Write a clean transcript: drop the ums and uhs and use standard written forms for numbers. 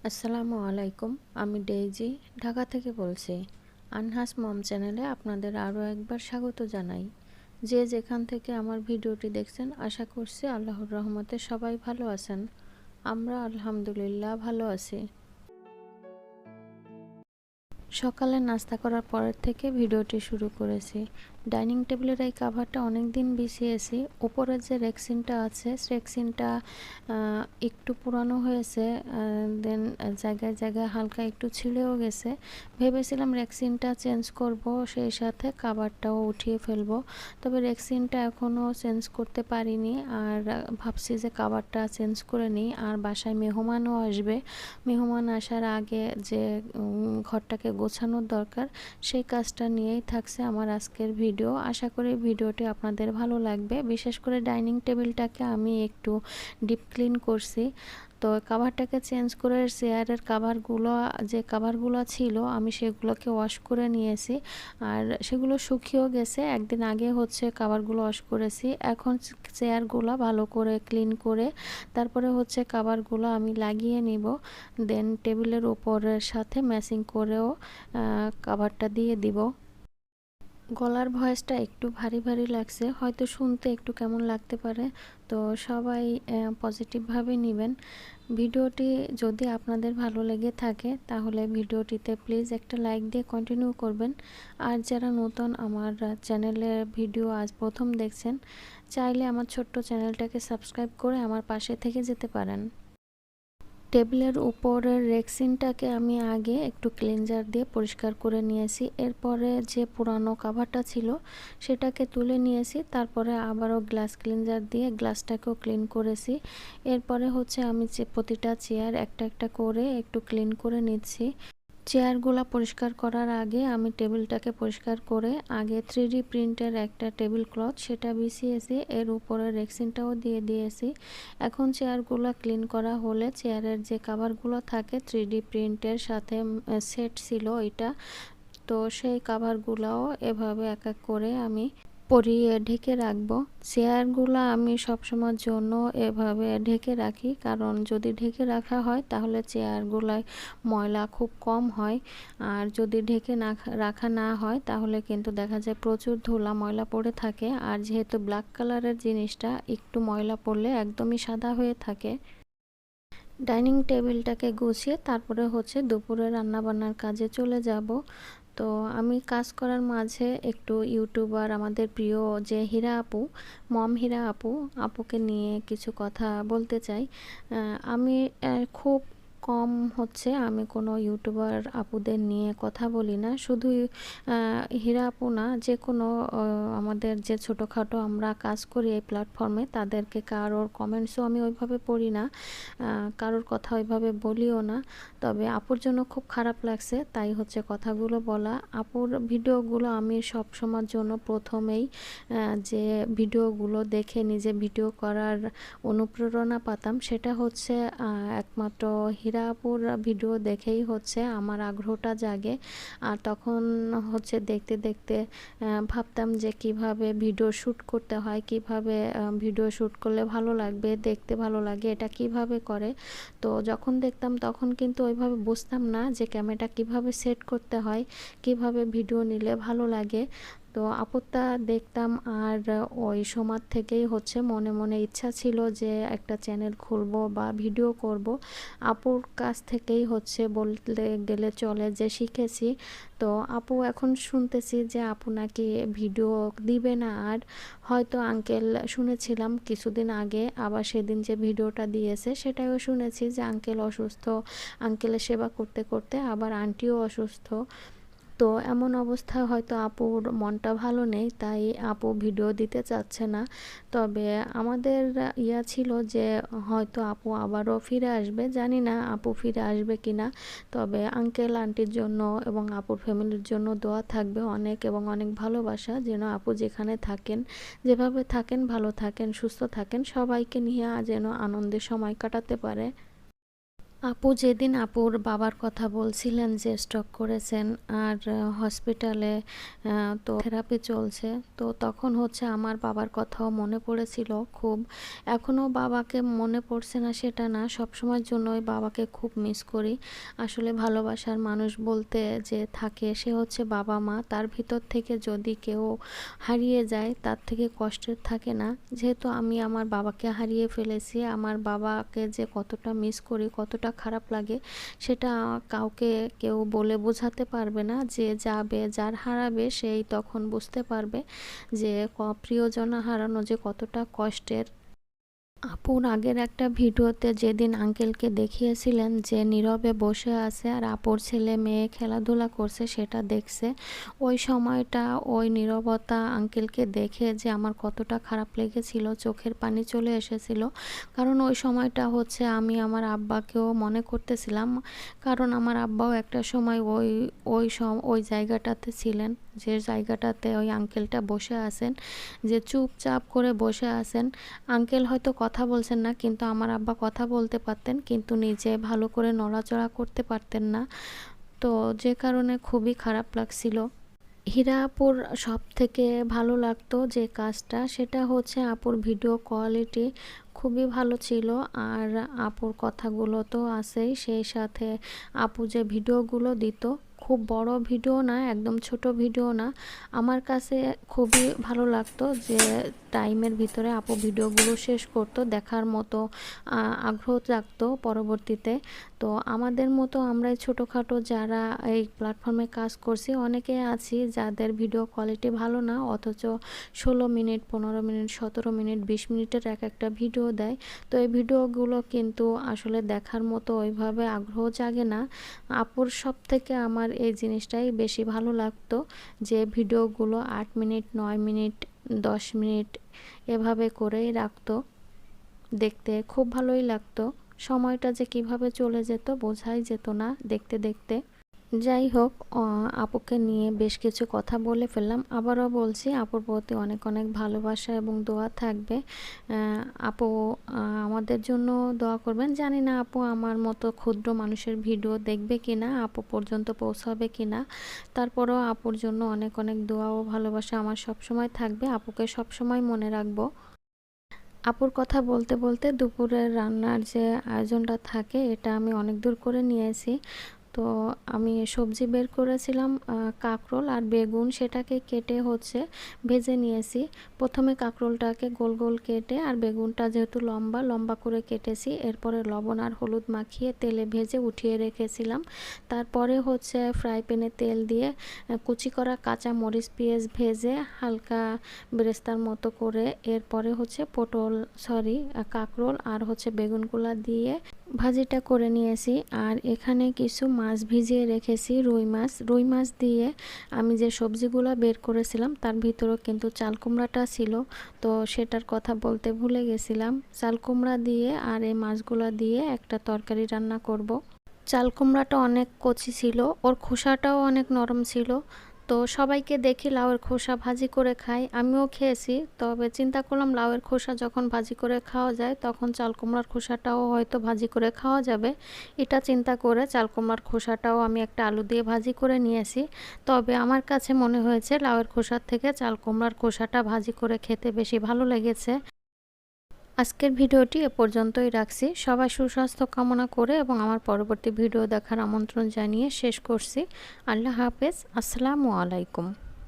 আসসালামু আলাইকুম। আমি ডেইজি ঢাকা থেকে বলছি। আনহাস মম চ্যানেলে আপনাদের আরও একবার স্বাগত জানাই। যে যেখান থেকে আমার ভিডিওটি দেখছেন আশা করছি আল্লাহর রহমতে সবাই ভালো আছেন। আমরা আলহামদুলিল্লাহ ভালো আছি। সকালে নাস্তা করার পরের থেকে ভিডিওটি শুরু করেছি। ডাইনিং টেবিলের এই কাভারটা অনেক দিন বিছিয়েছি। উপরে যে রেক্সিনটা আছে রেক্সিনটা একটু পুরানো হয়েছে, দেন জায়গায় জায়গায় হালকা একটু ছিঁড়েও গেছে। ভেবেছিলাম রেক্সিনটা চেঞ্জ করব, সেই সাথে কাভারটাও উঠিয়ে ফেলবো, তবে রেক্সিনটা এখনও চেঞ্জ করতে পারিনি। আর ভাবছি যে কাভারটা চেঞ্জ করে নিই। আর বাসায় মেহমানও আসবে, মেহমান আসার আগে যে ঘরটাকে গোছানোর দরকার সেই কাজটা নিয়েই থাকছে আমার আজকের ভিডিও। আশা করি ভিডিওটি আপনাদের ভালো লাগবে। বিশেষ করে ডাইনিং টেবিলটাকে আমি একটু ডিপ ক্লিন করছি। তো কাভারটাকে চেঞ্জ করে চেয়ারের যে কাভারগুলো ছিল আমি সেগুলোকে ওয়াশ করে নিয়েছি। আর সেগুলো শুকিয়েও গেছে। একদিন আগে কাভারগুলো ওয়াশ করেছি। এখন চেয়ারগুলো ভালো করে ক্লিন করে তারপরে কাভারগুলো আমি লাগিয়ে নিব। দেন টেবিলের উপরের সাথে ম্যাচিং করেও কাভারটা দিয়ে দিব। গলার ভয়েসটা একটু ভারী ভারী লাগছে, হয়তো শুনতে একটু কেমন লাগতে পারে, তো সবাই পজিটিভভাবে নেবেন। ভিডিওটি যদি আপনাদের ভালো লেগে থাকে তাহলে ভিডিওটিতে প্লিজ একটা লাইক দিয়ে কন্টিনিউ করবেন। আর যারা নতুন আমার চ্যানেলের ভিডিও আজ প্রথম দেখছেন, চাইলে আমার ছোট্ট চ্যানেলটাকে সাবস্ক্রাইব করে আমার পাশে থেকে যেতে পারেন। টেবিলের উপরের রেক্সিনটাকে আমি আগে একটু ক্লিনজার দিয়ে পরিষ্কার করে নিয়েছি। এরপরে যে পুরানো কাভারটা ছিল সেটাকে তুলে নিয়েছি, তারপরে আবারও গ্লাস ক্লিনজার দিয়ে গ্লাসটাকেও ক্লিন করেছি। এরপরে আমি প্রতিটা চেয়ার একটা একটা করে একটু ক্লিন করে নিচ্ছি। চেয়ারগুলো পরিষ্কার করার আগে আমি টেবিলটাকে পরিষ্কার করে আগে 3D প্রিন্টের একটা টেবিল ক্লথ সেটা বিছিয়েছি, এর উপরে রেক্সিনটাও দিয়ে দিয়েছি। এখন চেয়ারগুলো ক্লিন করা হলে চেয়ারের যে কাভারগুলো থাকে 3D প্রিন্টের সাথে সেট ছিল এটা, তো সেই কাভারগুলোও এভাবে এক এক করে আমি পরিয়ে ঢেকে রাখবো। চেয়ারগুলো আমি সবসময়ের জন্য এভাবে ঢেকে রাখি, কারণ যদি ঢেকে রাখা হয় তাহলে চেয়ারগুলায় ময়লা খুব কম হয়। আর যদি ঢেকে না রাখা না হয় তাহলে কিন্তু দেখা যায় প্রচুর ধুলা ময়লা পড়ে থাকে। আর যেহেতু ব্ল্যাক কালারের জিনিসটা একটু ময়লা পড়লে একদমই সাদা হয়ে থাকে। ডাইনিং টেবিলটাকে গুছিয়ে তারপরে দুপুরে রান্নাবান্নার কাজে চলে যাব। তো আমি কাজ করার মাঝে একটু ইউটিউবার আমাদের প্রিয় যে হীরা আপু, হীরা আপুকে নিয়ে কিছু কথা বলতে চাই। আমি খুব কম আমি কোনো ইউটিউবার আপুদের নিয়ে কথা বলি না। শুধু হীরা আপু না, যে কোনো আমাদের যে ছোটোখাটো আমরা কাজ করি এই প্ল্যাটফর্মে তাদেরকে কারোর কমেন্টসও আমি ওইভাবে পড়ি না, কারোর কথা ওইভাবে বলিও না। তবে আপুর জন্য খুব খারাপ লাগছে, তাই কথাগুলো বলা। আপুর ভিডিওগুলো আমি সব সময়ের জন্য প্রথমেই যে ভিডিওগুলো দেখে নিজে ভিডিও করার অনুপ্রেরণা পাতাম সেটা একমাত্র হীরা আপুর ভিডিও দেখেই আমার আগ্রহটা জাগে। আর তখন দেখতে দেখতে ভাবতাম যে কিভাবে ভিডিও শ্যুট করতে হয়, কিভাবে ভিডিও শ্যুট করলে ভালো লাগবে, দেখতে ভালো লাগে, এটা কিভাবে করে। তো যখন দেখতাম তখন কিন্তু ওইভাবে বুঝতাম না যে ক্যামেরাটা কিভাবে সেট করতে হয়, কিভাবে ভিডিও নিলে ভালো লাগে। তো আপুরটা দেখতাম, আর ওই সময় থেকেই মনে মনে ইচ্ছা ছিল যে একটা চ্যানেল খুলবো বা ভিডিও করব। আপুর কাছ থেকেই বলতে গেলে চলে যে শিখেছি। তো আপু এখন শুনতেছি যে আপু নাকি ভিডিও দিবে না আর, হয়তো আঙ্কেল শুনেছিলাম কিছুদিন আগে, আবার সেদিন যে ভিডিওটা দিয়েছে সেটাও শুনেছি যে আঙ্কেল অসুস্থ, আঙ্কেলের সেবা করতে করতে আবার আন্টিও অসুস্থ। তো এমন অবস্থায় হয়তো আপুর মনটা ভালো নেই, তাই আপু ভিডিও দিতে চাচ্ছে না। তবে আমাদের ছিল যে হয়তো আপু আবারও ফিরে আসবে, জানি না আপু ফিরে আসবে কিনা। তবে আঙ্কেল আন্টির জন্য এবং আপুর ফ্যামিলির জন্য দোয়া থাকবে অনেক এবং অনেক ভালোবাসা, যেন আপু যেখানে থাকেন, যেভাবে থাকেন, ভালো থাকেন, সুস্থ থাকেন, সবাইকে নিয়ে যেন আনন্দের সময় কাটাতে পারে। আপু যেদিন আপুর বাবার কথা বলছিলেন যে স্ট্রোক করেছেন আর হসপিটালে তো থেরাপি চলছে, তো তখন হচ্ছে আমার বাবার কথাও মনে পড়েছিল খুব। এখনও বাবাকে মনে পড়ছে না সেটা না, সবসময়ের জন্যই বাবাকে খুব মিস করি। আসলে ভালোবাসার মানুষ বলতে যে থাকে সে হচ্ছে বাবা মা, তার ভিতর থেকে যদি কেউ হারিয়ে যায় তার থেকে কষ্টের থাকে না। যেহেতু আমি আমার বাবাকে হারিয়ে ফেলেছি, আমার বাবাকে যে কতটা মিস করি, কতটা খারাপ লাগে সেটা কাউকে কেউ বলে বোঝাতে পারবে না। যে যাবে, যার হারাবে সেই তখন বুঝতে পারবে যে প্রিয়জনা হারানো যে কতটা কষ্টের। আপুর আগের একটা ভিডিওতে যেদিন আঙ্কেলকে দেখিয়েছিলেন যে নীরবে বসে আছে আর আপুর ছেলে মেয়ে খেলাধুলা করছে সেটা দেখছে, ওই সময়টা ওই নীরবতা আঙ্কেলকে দেখে যে আমার কতটা খারাপ লেগেছিল, চোখের পানি চলে এসেছিল। কারণ ওই সময়টা হচ্ছে আমি আমার আব্বাকেও মনে করতেছিলাম, কারণ আমার আব্বাও একটা সময় ওই জায়গাটাতে ছিলেন, যে জায়গাটাতে ওই আঙ্কেলটা বসে আছেন, যে চুপচাপ করে বসে আছেন। আঙ্কেল হয়তো কথা বলছেন না, কিন্তু আমার আব্বা কথা বলতে পারতেন, কিন্তু নিজে ভালো করে নড়াচড়া করতে পারতেন না। তো যে কারণে খুবই খারাপ লাগছিল। হীরা আপুর সব থেকে ভালো লাগতো যে কাজটা, সেটা হচ্ছে আপুর ভিডিও কোয়ালিটি খুবই ভালো ছিল। আর আপুর কথাগুলো তো আছেই, সেই সাথে আপু যে ভিডিওগুলো দিত, খুব বড় ভিডিও না, একদম ছোট ভিডিও না, আমার কাছে খুবই ভালো লাগতো যে টাইমের ভিতরে আপু ভিডিওগুলো শেষ করতো, দেখার মতো আগ্রহ জাগতো পরবর্তীতে। তো আমাদের মতো আমরা ছোটোখাটো যারা এই প্ল্যাটফর্মে কাজ করছি অনেকে আছি যাদের ভিডিও কোয়ালিটি ভালো না, অথচ 16 মিনিট, 15 মিনিট, 17 মিনিট, 20 মিনিটের এক একটা ভিডিও দেয়। তো এই ভিডিওগুলো কিন্তু আসলে দেখার মতো ওইভাবে আগ্রহ জাগে না। আপুর সব থেকে আমার এই জিনিসটাই বেশি ভালো লাগতো, যে ভিডিওগুলো 8 মিনিট, 9 মিনিট, 10 মিনিট এভাবে করেই রাখতো, দেখতে খুব ভালোই লাগতো। সময়টা যে কিভাবে চলে যেত বোঝাই যেত না দেখতে দেখতে। যাই হোক, আপুকে নিয়ে বেশ কিছু কথা বলে ফেললাম। আবারও বলছি, আপুর প্রতি অনেক অনেক ভালোবাসা এবং দোয়া থাকবে। আপু আমাদের জন্য দোয়া করবেন। জানি না আপু আমার মতো ক্ষুদ্র মানুষের ভিডিও দেখবে কিনা, আপু পর্যন্ত পৌঁছাবে কিনা, তারপরেও আপুর জন্য অনেক অনেক দোয়া ও ভালোবাসা আমার সবসময় থাকবে। আপুকে সবসময় মনে রাখবো। আপুর কথা বলতে বলতে দুপুরের রান্নার যে আয়োজনটা থাকে এটা আমি অনেক দূর করে নিয়েছি। তো আমি সবজি বের করেছিলাম, কাঁকরোল আর বেগুন, সেটাকে কেটে হচ্ছে ভেজে নিয়েছি। প্রথমে কাঁকরোলটাকে গোল গোল কেটে, আর বেগুনটা যেহেতু লম্বা লম্বা করে কেটেছি, এরপরে লবণ আর হলুদ মাখিয়ে তেলে ভেজে উঠিয়ে রেখেছিলাম। তারপরে হচ্ছে ফ্রাই প্যানে তেল দিয়ে কুচি করা কাঁচা মরিচ পেঁয়াজ ভেজে হালকা বেরেস্তার মতো করে, এরপরে হচ্ছে কাঁকরোল আর হচ্ছে বেগুনগুলা দিয়ে ভাজিটা করে নিয়েছি। আর এখানে কিছু মাছ ভিজিয়ে রেখেছি, রুই মাছ দিয়ে আমি যে সবজিগুলো বের করেছিলাম তার ভিতরেও কিন্তু চাল কুমড়াটা ছিল, তো সেটার কথা বলতে ভুলে গেছিলাম। চাল কুমড়া দিয়ে আর এই মাছগুলো দিয়ে একটা তরকারি রান্না করব। চাল কুমড়াটা অনেক কচি ছিল, ওর খোসাটাও অনেক নরম ছিল। তো সবাইকে দেখি লাউয়ের খোসা ভাজি করে খাই, আমিও খেয়েছি, তবে চিন্তা করলাম লাউয়ের খোসা যখন ভাজি করে খাওয়া যায় তখন চাল কুমড়ার খোসাটাও হয়তো ভাজি করে খাওয়া যাবে। এটা চিন্তা করে চাল কুমড়ার খোসাটাও আমি একটা আলু দিয়ে ভাজি করে নিয়েছি। তবে আমার কাছে মনে হয়েছে লাউয়ের খোসার থেকে চাল কুমড়ার খোসাটা ভাজি করে খেতে বেশি ভালো লেগেছে। আজকের ভিডিওটি এ পর্যন্তই রাখছি। সবাই সুস্বাস্থ্য কামনা করে এবং আমার পরবর্তী ভিডিও দেখার আমন্ত্রণ জানিয়ে শেষ করছি। আল্লাহ হাফেজ, আসসালামু আলাইকুম।